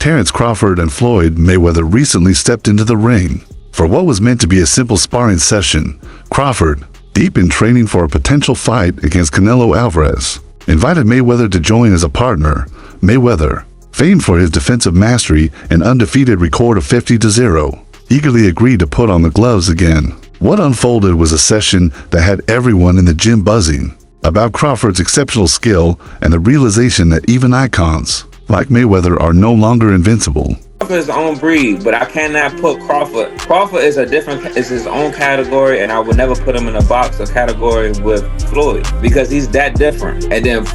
Terence Crawford and Floyd Mayweather recently stepped into the ring for what was meant to be a simple sparring session. Crawford, deep in training for a potential fight against Canelo Alvarez, invited Mayweather to join as a partner. Mayweather, famed for his defensive mastery and undefeated record of 50-0, eagerly agreed to put on the gloves again. What unfolded was a session that had everyone in the gym buzzing about Crawford's exceptional skill and the realization that even icons like Mayweather are no longer invincible. Crawford is his own breed, but I cannot put Crawford. Crawford is his own category, and I would never put him in a box or category with Floyd because he's that different. And then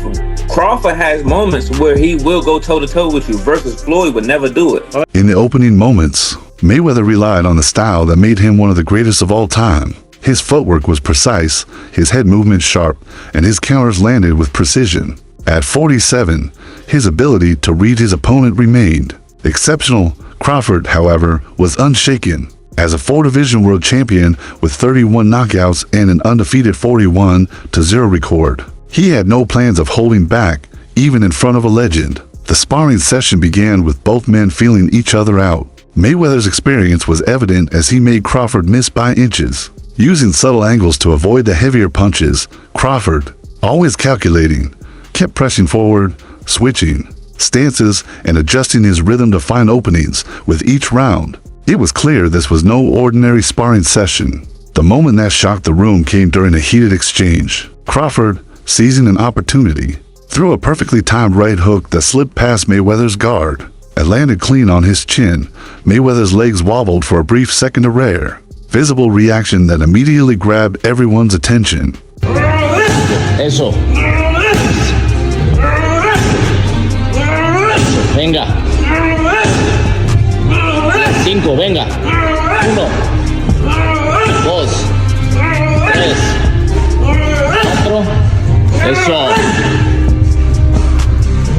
Crawford has moments where he will go toe-to-toe with you versus Floyd would never do it. In the opening moments, Mayweather relied on the style that made him one of the greatest of all time. His footwork was precise, his head movement sharp, and his counters landed with precision. At 47, his ability to read his opponent remained exceptional. Crawford, however, was unshaken. As a 4-division world champion with 31 knockouts and an undefeated 41-0 record, he had no plans of holding back, even in front of a legend. The sparring session began with both men feeling each other out. Mayweather's experience was evident as he made Crawford miss by inches. Using subtle angles to avoid the heavier punches, Crawford, always calculating, kept pressing forward, switching stances and adjusting his rhythm to find openings with each round. It was clear this was no ordinary sparring session. The moment that shocked the room came during a heated exchange. Crawford, seizing an opportunity, threw a perfectly timed right hook that slipped past Mayweather's guard. It landed clean on his chin. Mayweather's legs wobbled for a brief second, a rare, visible reaction that immediately grabbed everyone's attention. Eso. Venga. 5, venga. 1, 2, 3, 4. Eso.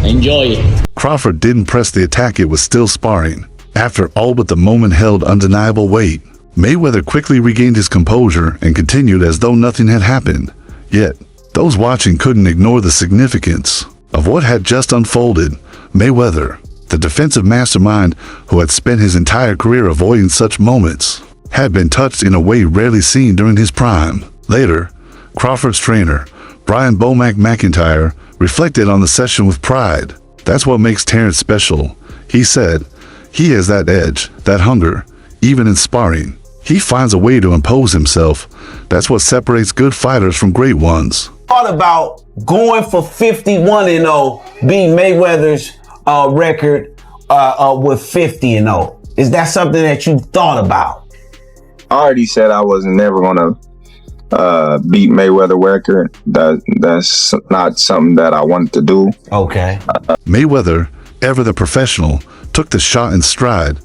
Enjoy. Crawford didn't press the attack, it was still sparring. After all but the moment held undeniable weight, Mayweather quickly regained his composure and continued as though nothing had happened. Yet, those watching couldn't ignore the significance of what had just unfolded. Mayweather, the defensive mastermind who had spent his entire career avoiding such moments, had been touched in a way rarely seen during his prime. Later, Crawford's trainer, Brian "Bomac" McIntyre, reflected on the session with pride. "That's what makes Terence special," he said. "He has that edge, that hunger, even in sparring. He finds a way to impose himself. That's what separates good fighters from great ones." Thought about going for 51-0, beating Mayweather's record with 50-0. Is that something that you thought about? I already said I wasn't never gonna beat Mayweather record. That's not something that I wanted to do. Okay. Mayweather, ever the professional, took the shot in stride.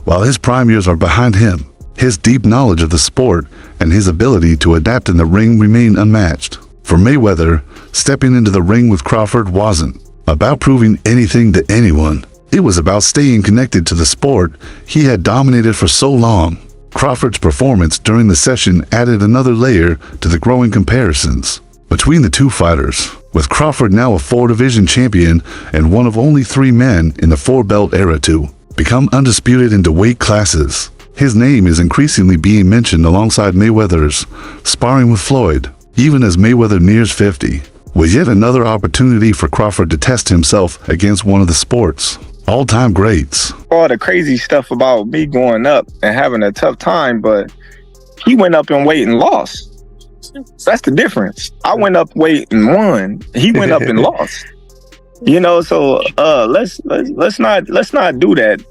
While his prime years are behind him, his deep knowledge of the sport and his ability to adapt in the ring remain unmatched. For Mayweather, stepping into the ring with Crawford wasn't about proving anything to anyone. It was about staying connected to the sport he had dominated for so long. Crawford's performance during the session added another layer to the growing comparisons between the two fighters, with Crawford now a 4-division champion and one of only 3 men in the 4-belt era to become undisputed into weight classes. His name is increasingly being mentioned alongside Mayweather's sparring with Floyd, even as Mayweather nears 50, with yet another opportunity for Crawford to test himself against one of the sport's all-time greats. All the crazy stuff about me going up and having a tough time, but he went up in weight and lost. That's the difference. I went up weight and won. He went up and lost. You know, so let's not do that.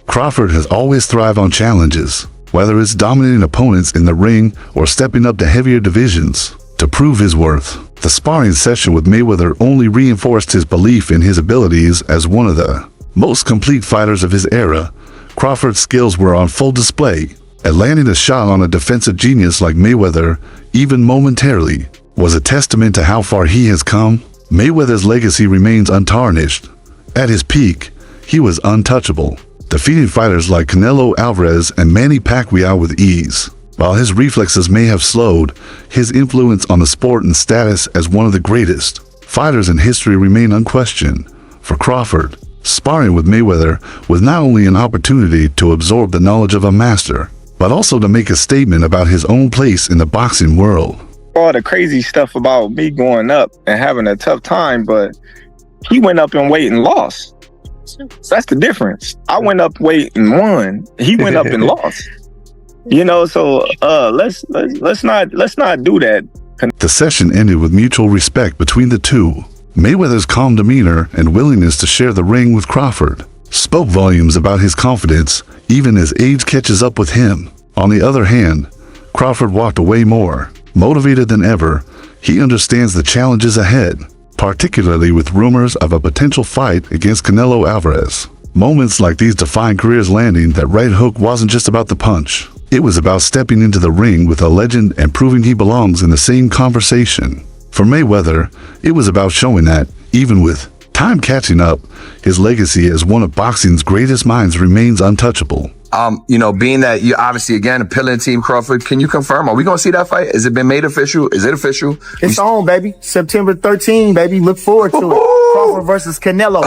Crawford has always thrived on challenges, whether it's dominating opponents in the ring or stepping up to heavier divisions to prove his worth. The sparring session with Mayweather only reinforced his belief in his abilities as one of the most complete fighters of his era. Crawford's skills were on full display, and landing a shot on a defensive genius like Mayweather, even momentarily, was a testament to how far he has come. Mayweather's legacy remains untarnished. At his peak, he was untouchable, defeating fighters like Canelo Alvarez and Manny Pacquiao with ease. While his reflexes may have slowed, his influence on the sport and status as one of the greatest fighters in history remain unquestioned. For Crawford, Sparring with Mayweather was not only an opportunity to absorb the knowledge of a master, but also to make a statement about his own place in the boxing world. All the crazy stuff about me going up and having a tough time, but he went up in weight and lost. That's the difference. I went up weight and won. He went up and lost. You know, so let's not do that. The session ended with mutual respect between the two. Mayweather's calm demeanor and willingness to share the ring with Crawford spoke volumes about his confidence, even as age catches up with him. On the other hand, Crawford walked away more motivated than ever. He understands the challenges ahead, particularly with rumors of a potential fight against Canelo Alvarez. Moments like these define careers, landing that right hook wasn't just about the punch. It was about stepping into the ring with a legend and proving he belongs in the same conversation. For Mayweather, it was about showing that, even with time catching up, his legacy as one of boxing's greatest minds remains untouchable. You know, being that you obviously, again, appealing Team Crawford, can you confirm, are we going to see that fight? Has it been made official? Is it official? It's on, baby. September 13, baby. Look forward to it. Crawford versus Canelo.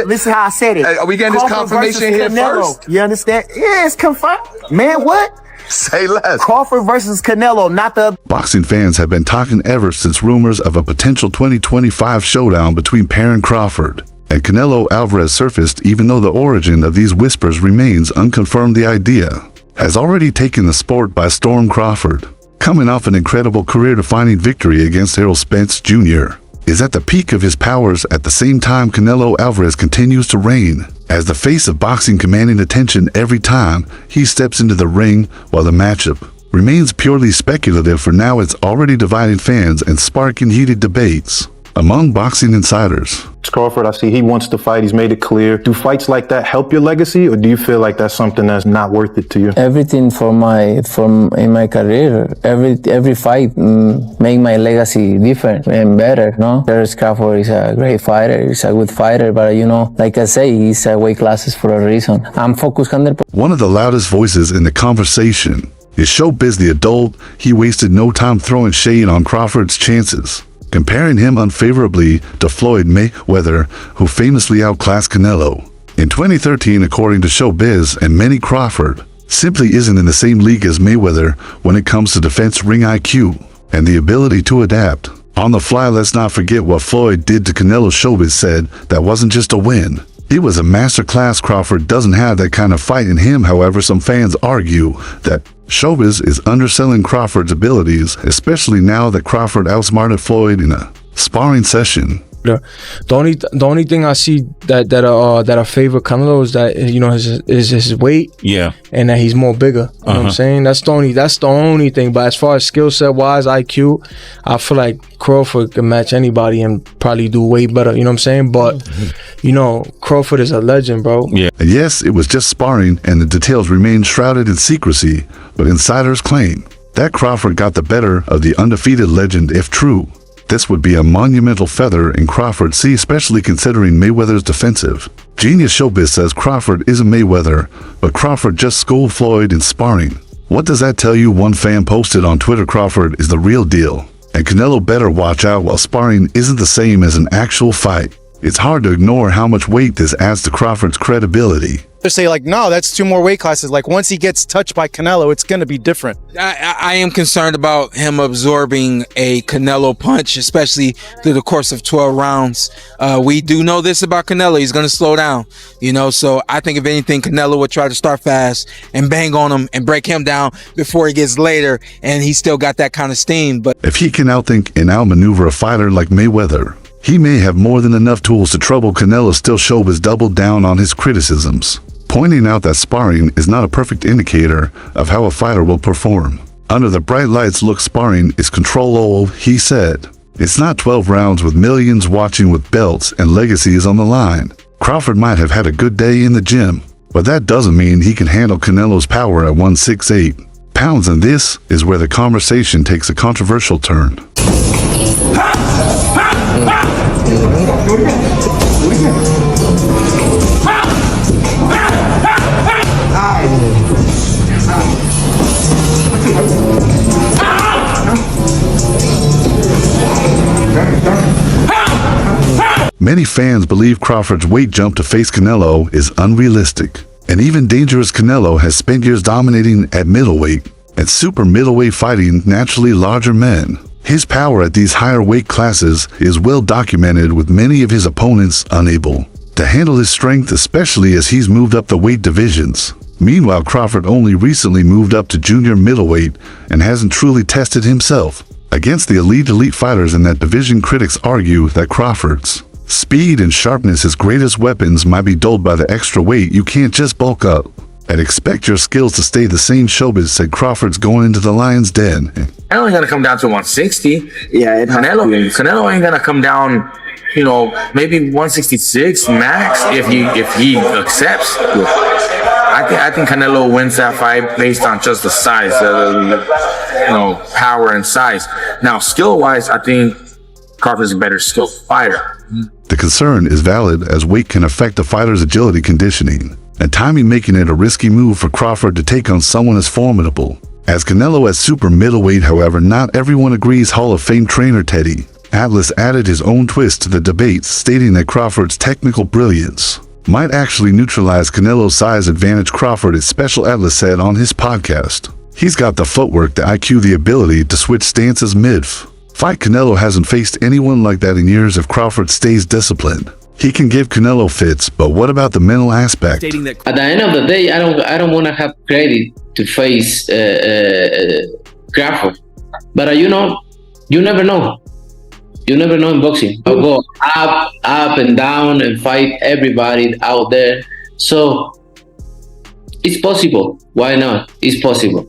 Listen how I said it. Hey, are we getting this confirmation here first? You understand? Yeah, it's confirmed. Man, what? Say less. Crawford versus Canelo, not the... Boxing fans have been talking ever since rumors of a potential 2025 showdown between Terence Crawford and Canelo Alvarez surfaced, even though the origin of these whispers remains unconfirmed. The idea has already taken the sport by storm. Crawford, coming off an incredible career-defining victory against Errol Spence Jr., is at the peak of his powers. At the same time, Canelo Alvarez continues to reign as the face of boxing, commanding attention every time he steps into the ring. While the matchup remains purely speculative for now, it's already dividing fans and sparking heated debates among boxing insiders. Crawford, I see he wants to fight. He's made it clear. Do fights like that help your legacy, or do you feel like that's something that's not worth it to you? Everything in my career, every fight make my legacy different and better. No, Terence Crawford is a great fighter. He's a good fighter, but you know, like I say, he's weight classes for a reason. I'm focused 100%. One of the loudest voices in the conversation is Showbiz the adult. He wasted no time throwing shade on Crawford's chances, comparing him unfavorably to Floyd Mayweather, who famously outclassed Canelo in 2013. According to Showbiz and many, Crawford simply isn't in the same league as Mayweather when it comes to defense, ring IQ, and the ability to adapt on the fly. Let's not forget what Floyd did to Canelo. Showbiz said that wasn't just a win, it was a masterclass. Crawford doesn't have that kind of fight in him. However, some fans argue that Showbiz is underselling Crawford's abilities, especially now that Crawford outsmarted Floyd in a sparring session. The only thing I see that I favor Canelo is that, you know, his weight, and that he's more bigger. You know what I'm saying? That's the only thing. But as far as skill set wise, IQ, I feel like Crawford can match anybody and probably do way better. You know what I'm saying? But you know, Crawford is a legend, bro. Yeah. And yes, it was just sparring, and the details remain shrouded in secrecy. But insiders claim that Crawford got the better of the undefeated legend. If true, this would be a monumental feather in Crawford's sea, especially considering Mayweather's defensive genius. Showbiz says Crawford isn't Mayweather, but Crawford just schooled Floyd in sparring. What does that tell you? One fan posted on Twitter, Crawford is the real deal, and Canelo better watch out. While sparring isn't the same as an actual fight, it's hard to ignore how much weight this adds to Crawford's credibility. To say like, no, that's 2 more weight classes. Like once he gets touched by Canelo, it's going to be different. I am concerned about him absorbing a Canelo punch, especially through the course of 12 rounds. We do know this about Canelo. He's going to slow down, you know, so I think if anything, Canelo would try to start fast and bang on him and break him down before he gets later, and he still got that kind of steam. But if he can outthink and outmaneuver a fighter like Mayweather, he may have more than enough tools to trouble Canelo. Still, Showbiz doubled down on his criticisms, pointing out that sparring is not a perfect indicator of how a fighter will perform. Under the bright lights, look, sparring is controllable, he said. It's not 12 rounds with millions watching, with belts and legacies on the line. Crawford might have had a good day in the gym, but that doesn't mean he can handle Canelo's power at 168 pounds, and this is where the conversation takes a controversial turn. Many fans believe Crawford's weight jump to face Canelo is unrealistic. And even dangerous Canelo has spent years dominating at middleweight and super middleweight, fighting naturally larger men. His power at these higher weight classes is well documented, with many of his opponents unable to handle his strength, especially as he's moved up the weight divisions. Meanwhile, Crawford only recently moved up to junior middleweight and hasn't truly tested himself against the elite fighters in that division. Critics argue that Crawford's speed and sharpness, his greatest weapons, might be dulled by the extra weight. You can't just bulk up and expect your skills to stay the same. Showbiz said Crawford's going into the lion's den. Canelo ain't gonna come down to 160. Yeah, Canelo ain't gonna come down, you know, maybe 166 max if he accepts. I think Canelo wins that fight based on just the size, power and size. Now, skill-wise, I think Crawford's a better skilled fighter. The concern is valid, as weight can affect a fighter's agility, conditioning, and timing, making it a risky move for Crawford to take on someone as formidable as Canelo at super middleweight. However, not everyone agrees. Hall of Fame trainer Teddy Atlas added his own twist to the debates, stating that Crawford's technical brilliance might actually neutralize Canelo's size advantage. Crawford is special, Atlas said on his podcast. He's got the footwork, the IQ, the ability to switch stances mid-fight. Canelo hasn't faced anyone like that in years. If Crawford stays disciplined, he can give Canelo fits, but what about the mental aspect? At the end of the day, I don't want to have credit to face Crawford, but you never know. You never know in boxing. I'll go up and down and fight everybody out there. So it's possible. Why not? It's possible.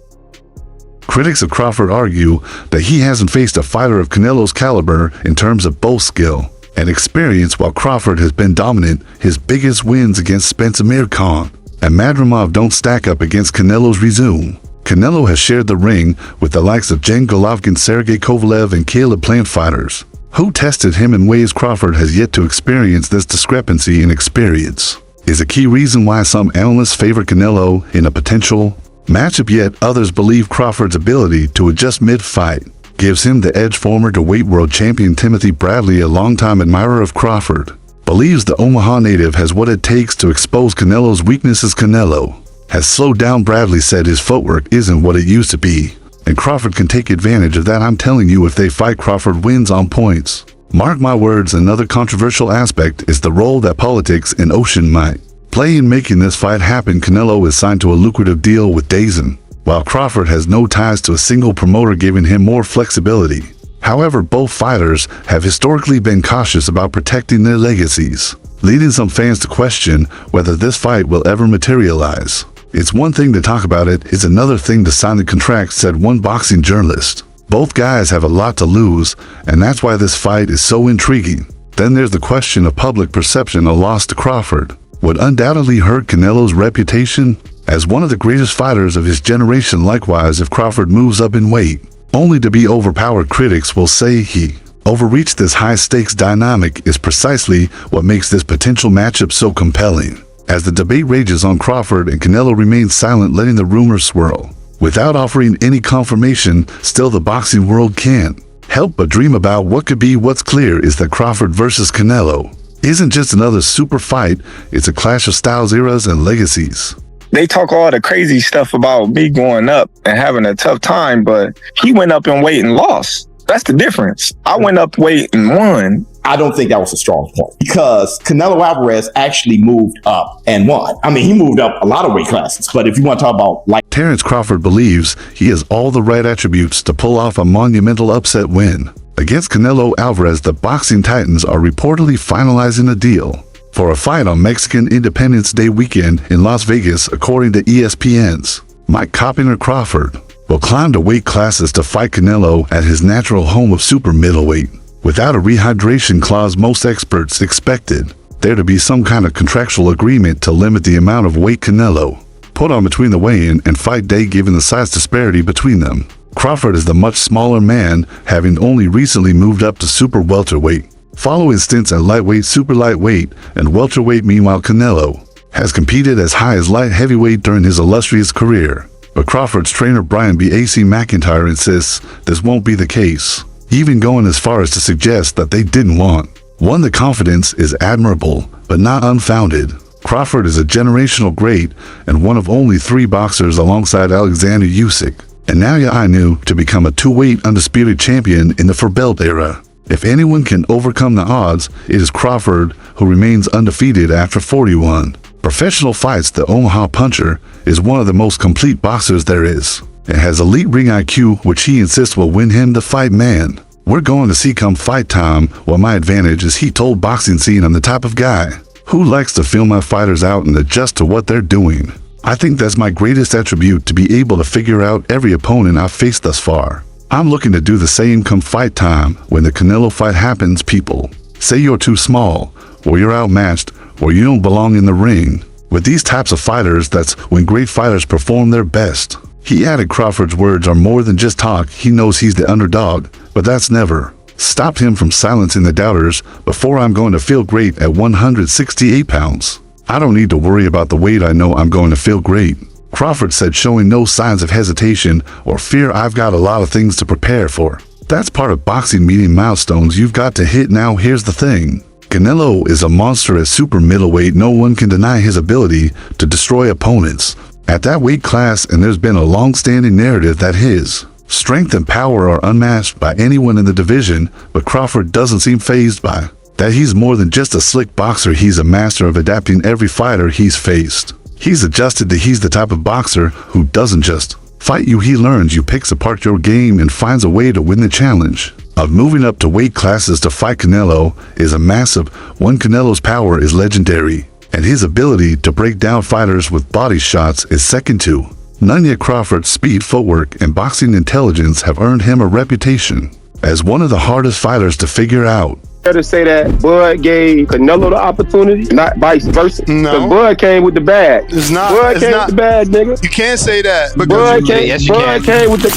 Critics of Crawford argue that he hasn't faced a fighter of Canelo's caliber in terms of both skill and experience. While Crawford has been dominant, his biggest wins against Spencer Khan and Madrimov don't stack up against Canelo's resume. Canelo has shared the ring with the likes of Jen Golovkin, Sergey Kovalev, and Caleb Plant, fighters who tested him in ways Crawford has yet to experience. This discrepancy in experience is a key reason why some analysts favor Canelo in a potential matchup, yet others believe Crawford's ability to adjust mid-fight gives him the edge. Former weight world champion Timothy Bradley, a longtime admirer of Crawford, believes the Omaha native has what it takes to expose Canelo's weaknesses. Canelo has slowed down, Bradley said. His footwork isn't what it used to be, and Crawford can take advantage of that. I'm telling you, if they fight, Crawford wins on points. Mark my words. Another controversial aspect is the role that politics and Ocean might play in making this fight happen. Canelo is signed to a lucrative deal with DAZN, while Crawford has no ties to a single promoter, giving him more flexibility. However, both fighters have historically been cautious about protecting their legacies, leading some fans to question whether this fight will ever materialize. It's one thing to talk about it, it's another thing to sign the contract, said one boxing journalist. Both guys have a lot to lose, and that's why this fight is so intriguing. Then there's the question of public perception. A loss to Crawford would undoubtedly hurt Canelo's reputation as one of the greatest fighters of his generation. Likewise, if Crawford moves up in weight, only to be overpowered, critics will say he overreached. This high-stakes dynamic is precisely what makes this potential matchup so compelling. As the debate rages on, Crawford and Canelo remain silent, letting the rumors swirl without offering any confirmation. Still, the boxing world can't help but dream about what could be. What's clear is that Crawford versus Canelo isn't just another super fight, it's a clash of styles, eras, and legacies. They talk all the crazy stuff about me going up and having a tough time, but he went up in weight and lost. That's the difference. I went up weight and won. I don't think that was a strong point, because Canelo Alvarez actually moved up and won. I mean, he moved up a lot of weight classes, but if you want to talk about Terence Crawford believes he has all the right attributes to pull off a monumental upset win against Canelo Alvarez. The boxing titans are reportedly finalizing a deal for a fight on Mexican Independence Day weekend in Las Vegas. According to ESPN's Mike Coppinger, Crawford will climb to weight classes to fight Canelo at his natural home of super middleweight without a rehydration clause. Most experts expected there to be some kind of contractual agreement to limit the amount of weight Canelo put on between the weigh-in and fight day, given the size disparity between them. Crawford is the much smaller man, having only recently moved up to super welterweight, following stints at lightweight, super lightweight, and welterweight. Meanwhile, Canelo has competed as high as light heavyweight during his illustrious career. But Crawford's trainer Brian B. A.C. McIntyre insists this won't be the case, even going as far as to suggest that they didn't want One, the confidence is admirable, but not unfounded. Crawford is a generational great and one of only 3 boxers alongside Alexander Usyk, and now Inu to become a 2-weight undisputed champion in the four-belt era. If anyone can overcome the odds, it is Crawford, who remains undefeated after 41. Professional fights, the Omaha Puncher is one of the most complete boxers there is. It has elite ring IQ, which he insists will win him the fight. Man, we're going to see come fight time. Well, my advantage is he told boxing scene I'm the type of guy who likes to feel my fighters out and adjust to what they're doing. I think that's my greatest attribute, to be able to figure out every opponent I've faced thus far. I'm looking to do the same come fight time. When the Canelo fight happens, people say you're too small, or you're outmatched, or you don't belong in the ring. With these types of fighters, that's when great fighters perform their best. He added Crawford's words are more than just talk. He knows he's the underdog, but that's never stopped him from silencing the doubters. Before I'm going to feel great at 168 pounds. I don't need to worry about the weight. I know I'm going to feel great. Crawford said, showing no signs of hesitation or fear. I've got a lot of things to prepare for. That's part of boxing, meeting milestones you've got to hit. Now here's the thing. Canelo is a monster at super middleweight. No one can deny his ability to destroy opponents at that weight class, and there's been a long-standing narrative that his strength and power are unmatched by anyone in the division, but Crawford doesn't seem fazed by that. He's more than just a slick boxer. He's a master of adapting every fighter he's faced. He's adjusted to he's the type of boxer who doesn't just fight you. He learns you, picks apart your game, and finds a way to win. The challenge of moving up to weight classes to fight Canelo is a massive one. Canelo's power is legendary, and his ability to break down fighters with body shots is second to none. Yet Crawford's speed, footwork, and boxing intelligence have earned him a reputation as one of the hardest fighters to figure out. To say that Bud gave Canelo the opportunity, not vice versa. No. Because Bud came with the bag. It's not. Bud it's came not, with the bag, nigga. You can't say that. Bud came with the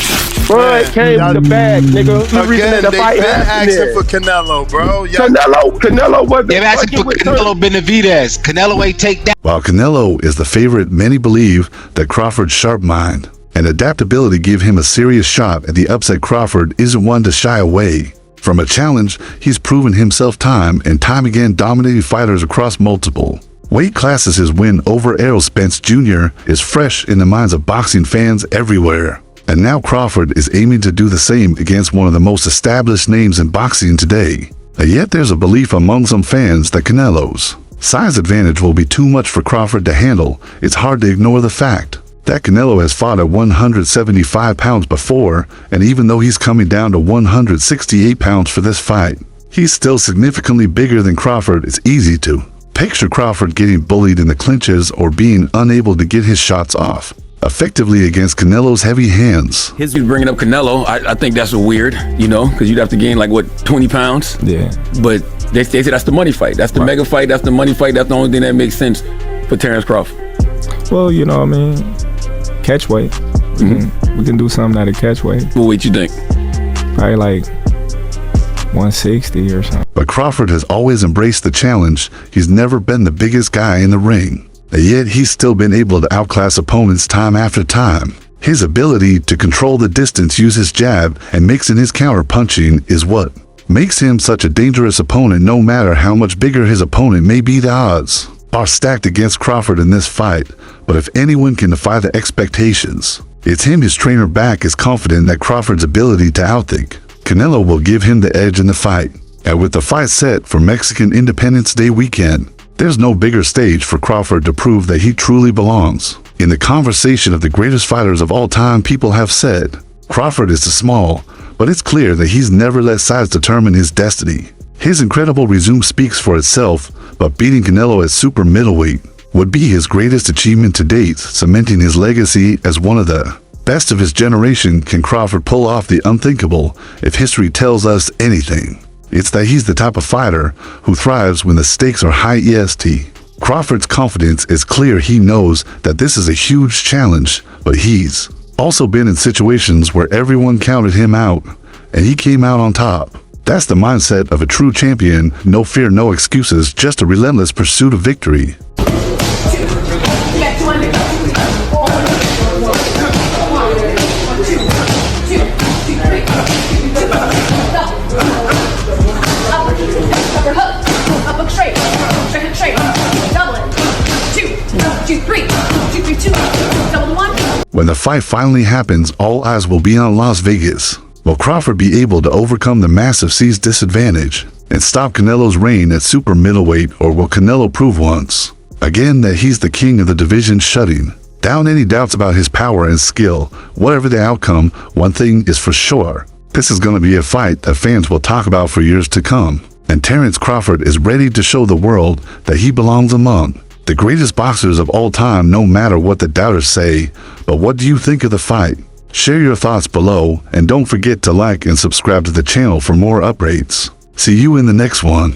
Bud came with the bag, nigga. The reason that the fight happened asking for Canelo, bro. Canelo wasn't. They're asking for Canelo Benavidez. Canelo ain't take that. While Canelo is the favorite, many believe that Crawford's sharp mind and adaptability give him a serious shot at the upset. Crawford isn't one to shy away from a challenge. He's proven himself time and time again, dominating fighters across multiple weight classes. His win over Errol Spence Jr. is fresh in the minds of boxing fans everywhere. And now Crawford is aiming to do the same against one of the most established names in boxing today. Yet there's a belief among some fans that Canelo's size advantage will be too much for Crawford to handle. It's hard to ignore the fact that Canelo has fought at 175 pounds before, and even though he's coming down to 168 pounds for this fight, he's still significantly bigger than Crawford. It's easy to picture Crawford getting bullied in the clinches or being unable to get his shots off effectively against Canelo's heavy hands. He's bringing up Canelo. I think that's weird, because you'd have to gain 20 pounds. Yeah. But they say that's the money fight. That's the mega fight. That's the money fight. That's the only thing that makes sense for Terence Crawford. Well, catch weight. We can do something at a catch weight. What weight you think? Probably 160 or something. But Crawford has always embraced the challenge. He's never been the biggest guy in the ring, and yet he's still been able to outclass opponents time after time. His ability to control the distance, use his jab, and mix in his counter punching is what makes him such a dangerous opponent. No matter how much bigger his opponent may be, the odds are stacked against Crawford in this fight. But if anyone can defy the expectations, it's him. His trainer back is confident that Crawford's ability to outthink Canelo will give him the edge in the fight. And with the fight set for Mexican Independence Day weekend, there's no bigger stage for Crawford to prove that he truly belongs in the conversation of the greatest fighters of all time. People have said Crawford is too small, but it's clear that he's never let size determine his destiny. His incredible resume speaks for itself, but beating Canelo at super middleweight would be his greatest achievement to date, cementing his legacy as one of the best of his generation. Can Crawford pull off the unthinkable? If history tells us anything, it's that he's the type of fighter who thrives when the stakes are high. EST. Crawford's confidence is clear. He knows that this is a huge challenge, but he's also been in situations where everyone counted him out, and he came out on top. That's the mindset of a true champion. No fear, no excuses, just a relentless pursuit of victory. Uppercut. When the fight finally happens, all eyes will be on Las Vegas. Will Crawford be able to overcome the massive size disadvantage and stop Canelo's reign at super middleweight, or will Canelo prove once again that he's the king of the division, shutting down any doubts about his power and skill? Whatever the outcome, one thing is for sure. This is going to be a fight that fans will talk about for years to come. And Terence Crawford is ready to show the world that he belongs among the greatest boxers of all time, no matter what the doubters say. But what do you think of the fight? Share your thoughts below, and don't forget to like and subscribe to the channel for more updates. See you in the next one.